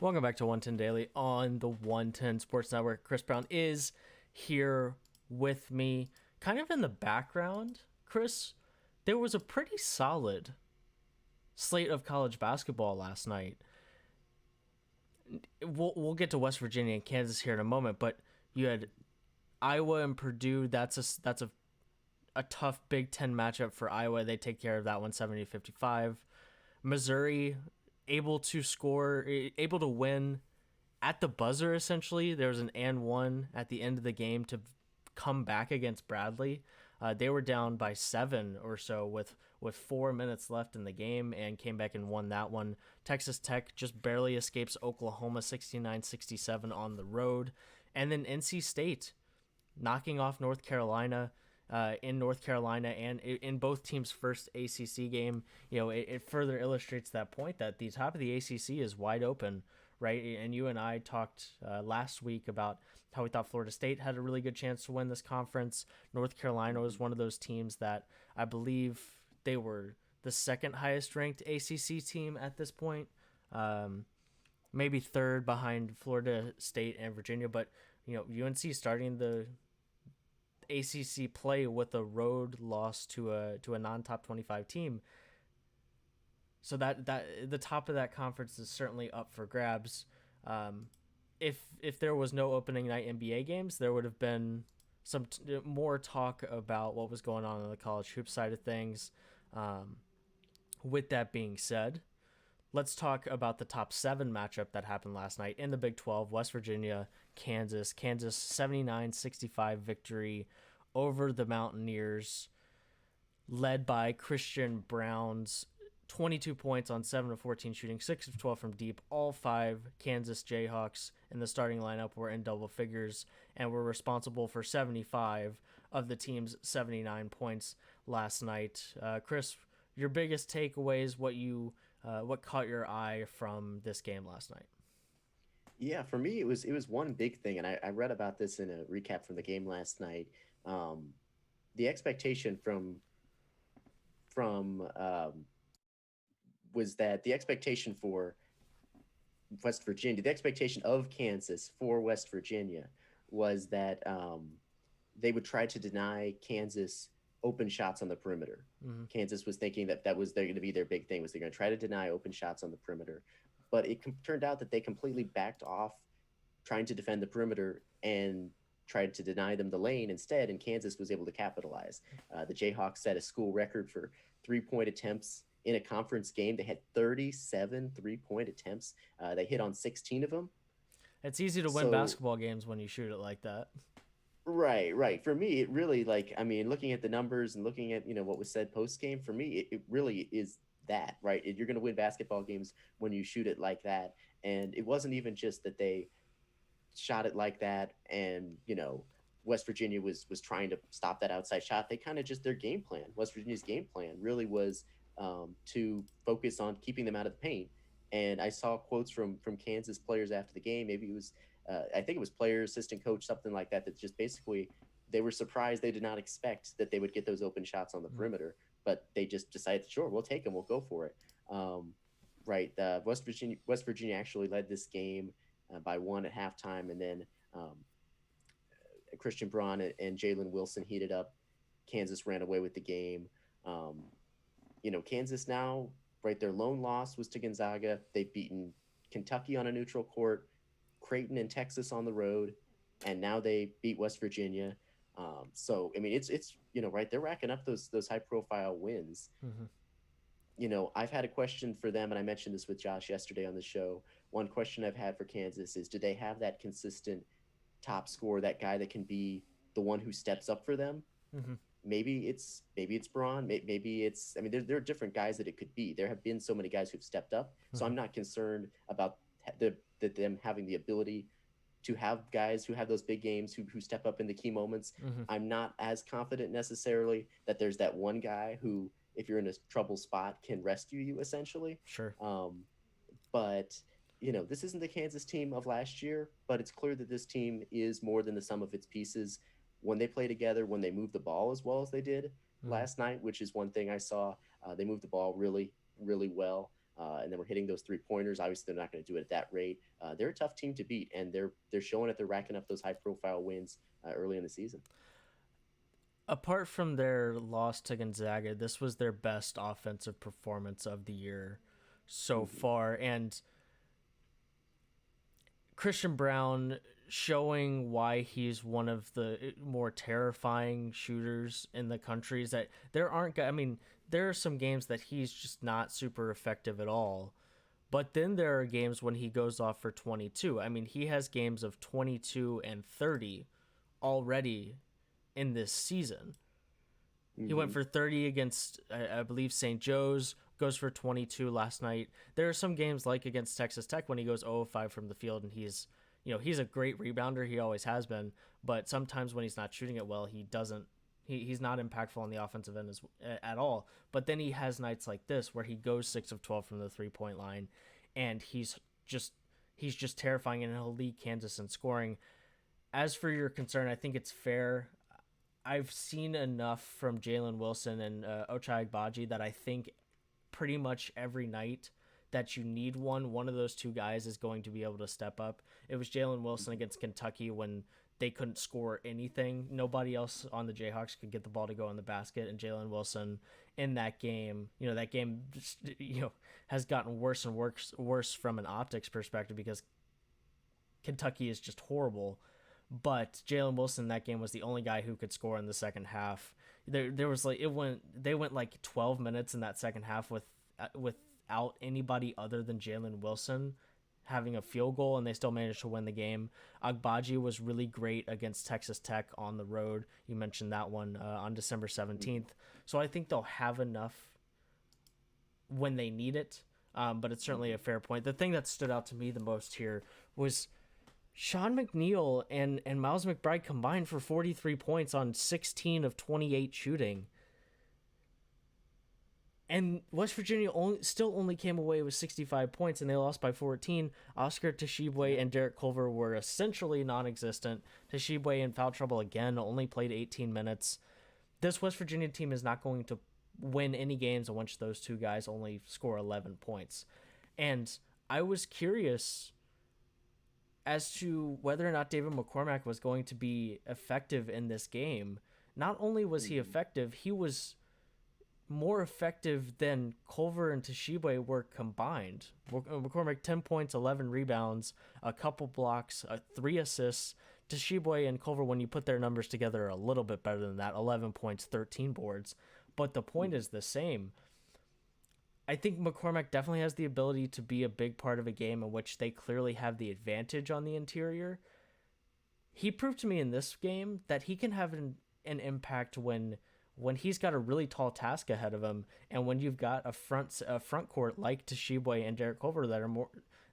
Welcome back to 110 Daily on the 110 Sports Network. Chris Brown is here with me, kind of in the background. Chris, there was a pretty solid slate of college basketball last night. We'll get to West Virginia and Kansas here in a moment, but you had Iowa and Purdue. That's a tough Big Ten matchup for Iowa. They take care of that one 70-55. Missouri able to score, able to win at the buzzer. Essentially, there was an and one at the end of the game to come back against Bradley. They were down by 7 or so with 4 minutes left in the game and came back and won that one. Texas Tech just barely escapes Oklahoma 69-67 on the road. And then NC State knocking off North Carolina in North Carolina, and in both teams' first ACC game. It further illustrates that point that the top of the ACC is wide open, right? And you and I talked last week about how we thought Florida State had a really good chance to win this conference. North Carolina was one of those teams that I believe they were the second highest ranked ACC team at this point, maybe third behind Florida State and Virginia. But UNC starting the ACC play with a road loss to a non-top 25 team. So that the top of that conference is certainly up for grabs. If there was no opening night NBA games, there would have been some more talk about what was going on the college hoop side of things. With that being said, let's talk about the top 7 matchup that happened last night in the Big 12. West Virginia, Kansas 79-65 victory over the Mountaineers, led by Christian Brown's 22 points on 7 of 14 shooting, 6 of 12 from deep. All 5 Kansas Jayhawks in the starting lineup were in double figures and were responsible for 75 of the team's 79 points last night. Chris, your biggest takeaways, what caught your eye from this game last night? Yeah, for me, it was one big thing, and I read about this in a recap from the game last night. Um, the expectation from was that the expectation for West Virginia, the expectation of Kansas for West Virginia was that they would try to deny Kansas open shots on the perimeter. Mm-hmm. Kansas was thinking that that was they're going to be their big thing, was they're going to try to deny open shots on the perimeter, but it turned out that they completely backed off trying to defend the perimeter and tried to deny them the lane instead, and Kansas was able to capitalize. The Jayhawks set a school record for 3-point attempts in a conference game. They had 37 3-point attempts. They hit on 16 of them. It's easy to win So basketball games when you shoot it like that. right. For me, it really, like, I mean, looking at the numbers and looking at what was said post game, for me, it really is that, right. You're going to win basketball games when you shoot it like that, and it wasn't even just that they shot it like that, and West Virginia was trying to stop that outside shot. They kind of just their game plan. West Virginia's game plan really was to focus on keeping them out of the paint. And I saw quotes from Kansas players after the game. Maybe it was I think it was player, assistant coach, something like that. That just basically they were surprised. They did not expect that they would get those open shots on the perimeter, but they just decided, sure, we'll take them. We'll go for it. Right. West Virginia actually led this game by 1 at halftime, and then Christian Braun and Jalen Wilson heated up. Kansas ran away with the game. Um, Kansas now, right? Their lone loss was to Gonzaga. They've beaten Kentucky on a neutral court, Creighton and Texas on the road, and now they beat West Virginia. So I mean, it's right. They're racking up those high profile wins. Mm-hmm. I've had a question for them, and I mentioned this with Josh yesterday on the show. One question I've had for Kansas is, do they have that consistent top scorer, that guy that can be the one who steps up for them? Mm-hmm. Maybe it's Braun. Maybe it's. I mean, there are different guys that it could be. There have been so many guys who've stepped up, so Mm-hmm. I'm not concerned about them having the ability to have guys who have those big games who step up in the key moments. Mm-hmm. I'm not as confident necessarily that there's that one guy who, if you're in a trouble spot, can rescue you essentially. Sure. But this isn't the Kansas team of last year, but it's clear that this team is more than the sum of its pieces when they play together, when they move the ball as well as they did Mm-hmm. last night, which is one thing I saw. They moved the ball really, really well. and then we're hitting those 3 pointers. Obviously, they're not going to do it at that rate. They're a tough team to beat, and they're showing that they're racking up those high profile wins early in the season. Apart from their loss to Gonzaga, this was their best offensive performance of the year so Mm-hmm. far. And Christian Braun showing why he's one of the more terrifying shooters in the country is that there aren't, I mean, there are some games that he's just not super effective at all. But then there are games when he goes off for 22. I mean, he has games of 22 and 30 already in this season. He went Mm-hmm. for 30 against, I believe, St. Joe's, goes for 22 last night. There are some games like against Texas Tech when he goes 0 of 5 from the field and he's a great rebounder. He always has been. But sometimes when he's not shooting it well, he's not impactful on the offensive end at all. But then he has nights like this where he goes 6 of 12 from the 3-point line and just he's just terrifying and he'll lead Kansas in scoring. As for your concern, I think it's fair. I've seen enough from Jalen Wilson and Ochai Agbaji that I think pretty much every night that you need one of those two guys is going to be able to step up. It was Jalen Wilson against Kentucky when they couldn't score anything. Nobody else on the Jayhawks could get the ball to go in the basket, and Jalen Wilson in that game, that game just, has gotten worse and worse from an optics perspective because Kentucky is just horrible. But Jalen Wilson in that game was the only guy who could score in the second half. There was like they went like 12 minutes in that second half without anybody other than Jalen Wilson having a field goal, and they still managed to win the game. Agbaji was really great against Texas Tech on the road. You mentioned that one on December 17th. So I think they'll have enough when they need it. But it's certainly a fair point. The thing that stood out to me the most here was Sean McNeil and Miles McBride combined for 43 points on 16 of 28 shooting. And West Virginia still only came away with 65 points, and they lost by 14. Oscar Tshiebwe and Derek Culver were essentially non-existent. Tshiebwe in foul trouble again, only played 18 minutes. This West Virginia team is not going to win any games in which those two guys only score 11 points. And I was curious as to whether or not David McCormack was going to be effective in this game. Not only was he Mm-hmm. effective, he was more effective than Culver and Tshiebwe were combined. McCormack 10 points, 11 rebounds, a couple blocks, 3 assists. Tshiebwe and Culver, when you put their numbers together, are a little bit better than that, 11 points, 13 boards. But the point is the same. I think McCormack definitely has the ability to be a big part of a game in which they clearly have the advantage on the interior. He proved to me in this game that he can have an impact when he's got a really tall task ahead of him, and when you've got a front court like Tshiebwe and Derek Culver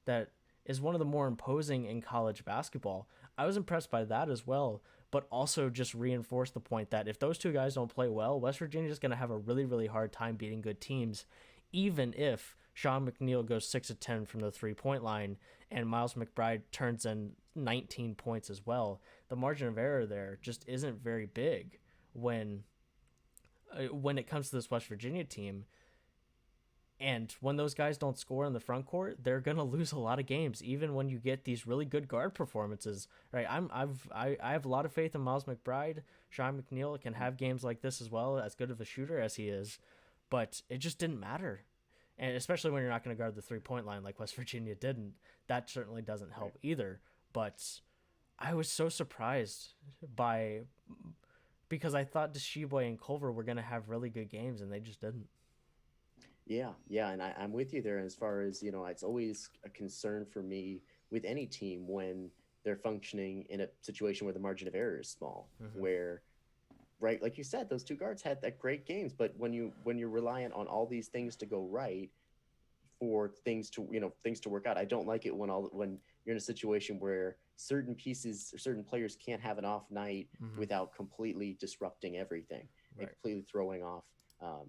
that is one of the more imposing in college basketball. I was impressed by that as well, but also just reinforced the point that if those two guys don't play well, West Virginia is going to have a really, really hard time beating good teams, even if Sean McNeil goes 6 of 10 from the 3-point line and Miles McBride turns in 19 points as well. The margin of error there just isn't very big when it comes to this West Virginia team. And when those guys don't score in the front court, they're gonna lose a lot of games, even when you get these really good guard performances. Right? I have a lot of faith in Miles McBride. Sean McNeil can have games like this as well, as good of a shooter as he is, but it just didn't matter. And especially when you're not going to guard the 3-point line like West Virginia didn't, that certainly doesn't help either. But I was so surprised by because I thought Tshiebwe and Culver were going to have really good games, and they just didn't. Yeah, yeah, and I'm with you there as far as, it's always a concern for me with any team when they're functioning in a situation where the margin of error is small, Mm-hmm. where, right, like you said, those two guards had that great games, but when you're reliant on all these things to go right for things to work out, I don't like it when you're in a situation where certain pieces or certain players can't have an off night Mm-hmm. without completely disrupting everything and Right. completely throwing off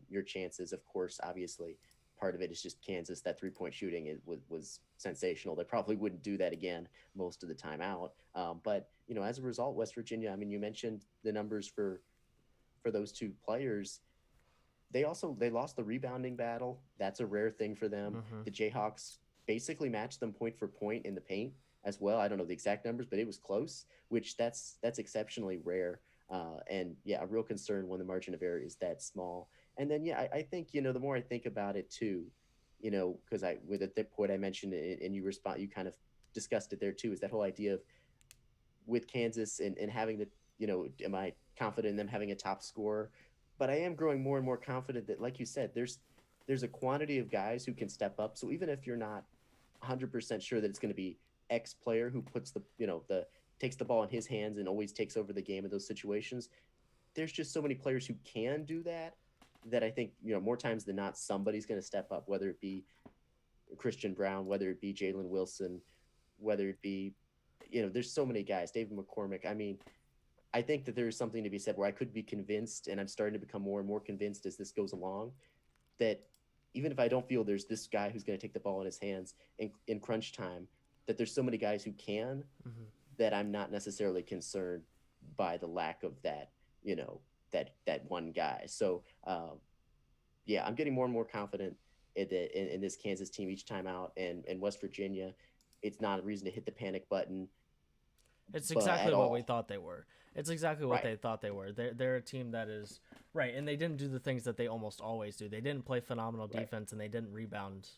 your chances. Of course, obviously, part of it is just Kansas. That 3-point shooting was sensational. They probably wouldn't do that again most of the time out. But as a result, West Virginia. I mean, you mentioned the numbers for those two players. they lost the rebounding battle. That's a rare thing for them. Mm-hmm. The Jayhawks basically matched them point for point in the paint as well. I don't know the exact numbers, but it was close, which that's exceptionally rare. And yeah, a real concern when the margin of error is that small. And then yeah, I think the more I think about it too, because I with the point I mentioned and you kind of discussed it there too, is that whole idea of with Kansas and having the am I confident in them having a top scorer? But I am growing more and more confident that, like you said, there's a quantity of guys who can step up. So even if you're not 100% sure that it's going to be X player who puts the takes the ball in his hands and always takes over the game in those situations, there's just so many players who can do that that I think more times than not somebody's going to step up, whether it be Christian Brown, whether it be Jalen Wilson, whether it be there's so many guys, David McCormick. I mean, I think that there's something to be said where I could be convinced, and I'm starting to become more and more convinced as this goes along, that even if I don't feel there's this guy who's going to take the ball in his hands in crunch time, that there's so many guys who can, Mm-hmm. that I'm not necessarily concerned by the lack of that, that one guy. So yeah, I'm getting more and more confident in this Kansas team each time out, and West Virginia. It's not a reason to hit the panic button, It's but exactly at what we all. thought they were. It's exactly what Right, they thought they were. They're a team that is right, and they didn't do the things that they almost always do. They didn't play phenomenal right. defense, and they didn't rebound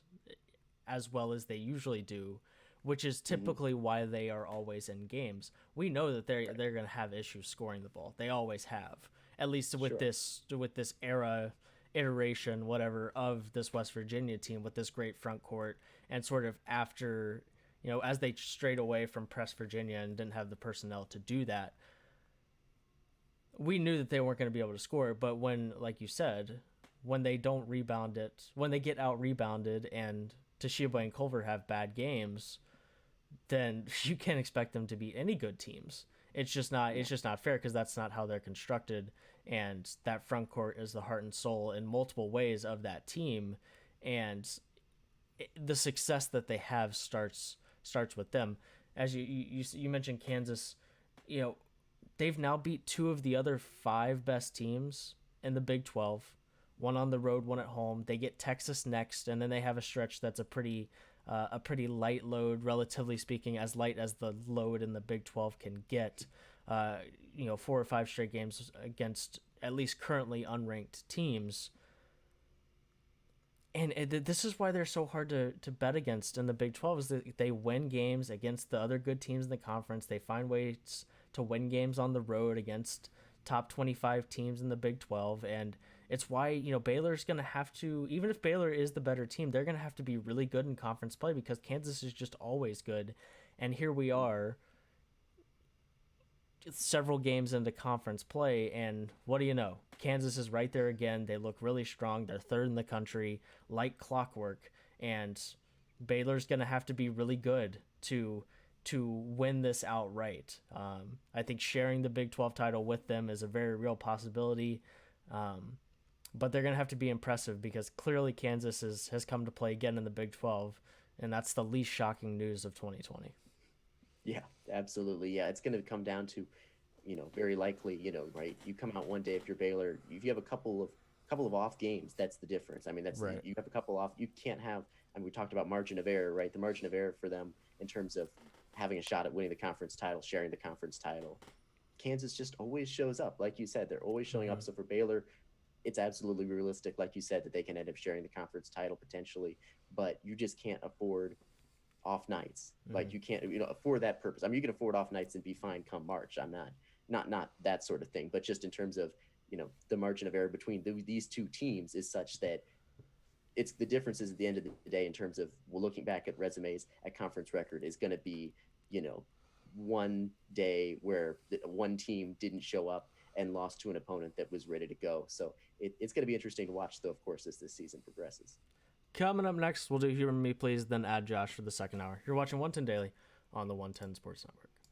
as well as they usually do, which is Hmm. typically why they are always in games. We know that they're Right. they're going to have issues scoring the ball. They always have. At least Sure. with this era iteration whatever of this West Virginia team with this great front court and sort of after as they strayed away from Press Virginia and didn't have the personnel to do that, we knew that they weren't going to be able to score. But when, like you said, when they don't rebound it, when they get out rebounded and Toshiba and Culver have bad games, then you can't expect them to beat any good teams. It's just not. Yeah. It's just not fair because that's not how they're constructed, and that front court is the heart and soul in multiple ways of that team, and the success that they have starts with them. As you mentioned Kansas, you know they've now beat two of the other five best teams in the Big 12. One on the road, one at home. They get Texas next, and then they have a stretch that's a pretty light load, relatively speaking, as light as the load in the Big 12 can get. 4 or 5 straight games against at least currently unranked teams. And this is why they're so hard to bet against in the Big 12 is that they win games against the other good teams in the conference. They find ways to win games on the road against top 25 teams in the Big 12. And it's why, Baylor's going to have to, even if Baylor is the better team, they're going to have to be really good in conference play because Kansas is just always good. And here we are several games into conference play, and what do you know? Kansas is right there again. They look really strong. They're third in the country, like clockwork, and Baylor's going to have to be really good to win this outright. I think sharing the Big 12 title with them is a very real possibility. But they're going to have to be impressive because clearly Kansas has come to play again in the Big 12, and that's the least shocking news of 2020. Yeah, absolutely. Yeah, it's going to come down to, very likely, right. You come out one day if you're Baylor, if you have a couple of off games, that's the difference. I mean, that's Right. you have a couple off. You can't have. I mean, we talked about margin of error, right? The margin of error for them in terms of having a shot at winning the conference title, sharing the conference title. Kansas just always shows up, like you said. They're always showing Mm-hmm. up. So for Baylor, it's absolutely realistic, like you said, that they can end up sharing the conference title potentially. But you just can't afford off nights. Mm-hmm. Like you can't, for that purpose. I mean, you can afford off nights and be fine come March. I'm not that sort of thing, but just in terms of the margin of error between these two teams is such that it's the differences at the end of the day in terms of looking back at resumes at conference record is going to be you know one day where one team didn't show up and lost to an opponent that was ready to go. So it's going to be interesting to watch, though, of course, as this season progresses. Coming up next, we'll do Humor Me Please, then add Josh for the second hour. You're watching 110 Daily on the 110 Sports Network.